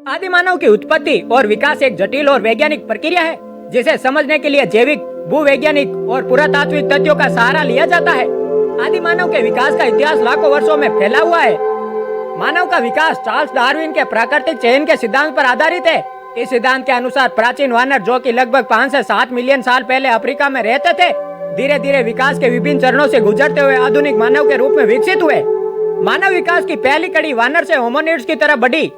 आदि मानव की उत्पत्ति और विकास एक जटिल और वैज्ञानिक प्रक्रिया है जिसे समझने के लिए जैविक, भूवैज्ञानिक और पुरातात्विक तथ्यों का सहारा लिया जाता है। आदि मानव के विकास का इतिहास लाखों वर्षों में फैला हुआ है। मानव का विकास चार्ल्स डार्विन के प्राकृतिक चयन के सिद्धांत पर आधारित है। इस सिद्धांत के अनुसार प्राचीन वानर जो कि लगभग 5 से 7 मिलियन साल पहले अफ्रीका में रहते थे, धीरे धीरे विकास के विभिन्न चरणों से गुजरते हुए आधुनिक मानव के रूप में विकसित हुए। मानव विकास की पहली कड़ी वानर से होमिनिड्स की तरफ बढ़ी।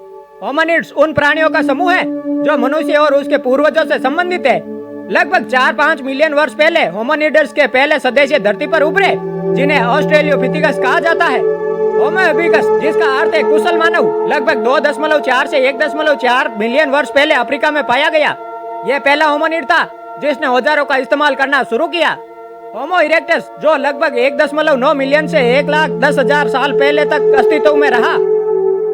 होमिनिड्स उन प्राणियों का समूह है जो मनुष्य और उसके पूर्वजों से संबंधित है। लगभग 4-5 मिलियन वर्ष पहले होमिनिड्स के पहले सदस्य धरती पर उभरे, जिन्हें ऑस्ट्रेलियोपिथेकस कहा जाता है। होमो इरेक्टस, जिसका अर्थ है कुशल मानव, लगभग 2.4 से 1.4 मिलियन वर्ष पहले अफ्रीका में पाया गया। यह पहला होमिनिड था जिसने औजारों का इस्तेमाल करना शुरू किया। होमो इरेक्टस, जो लगभग 1.9 मिलियन से 1,10,000 साल पहले तक अस्तित्व में रहा,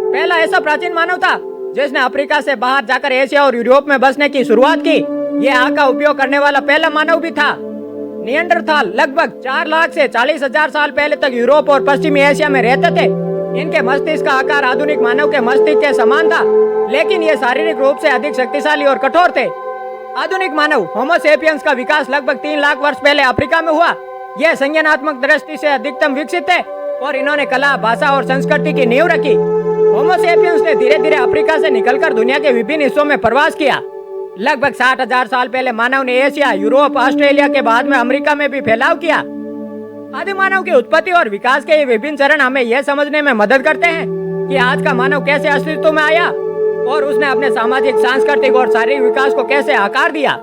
पहला ऐसा प्राचीन मानव था जिसने अफ्रीका से बाहर जाकर एशिया और यूरोप में बसने की शुरुआत की। यह आग का उपयोग करने वाला पहला मानव भी था। निएंडरथाल लगभग 4 लाख से 40,000 साल पहले तक यूरोप और पश्चिमी एशिया में रहते थे। इनके मस्तिष्क का आकार आधुनिक मानव के मस्तिष्क के समान था, लेकिन ये शारीरिक रूप से अधिक शक्तिशाली और कठोर थे। आधुनिक मानव होमो सेपियंस का विकास लगभग 3 लाख वर्ष पहले अफ्रीका में हुआ। यह संज्ञानात्मक दृष्टि से अधिकतम विकसित थे और इन्होंने कला, भाषा और संस्कृति की नींव रखी। होमो सेपियंस ने धीरे धीरे अफ्रीका से निकलकर दुनिया के विभिन्न हिस्सों में प्रवास किया। लगभग 60,000 साल पहले मानव ने एशिया, यूरोप, ऑस्ट्रेलिया के बाद में अमेरिका में भी फैलाव किया। आदि मानव की उत्पत्ति और विकास के ये विभिन्न चरण हमें यह समझने में मदद करते हैं कि आज का मानव कैसे अस्तित्व में आया और उसने अपने सामाजिक, सांस्कृतिक और शारीरिक विकास को कैसे आकार दिया।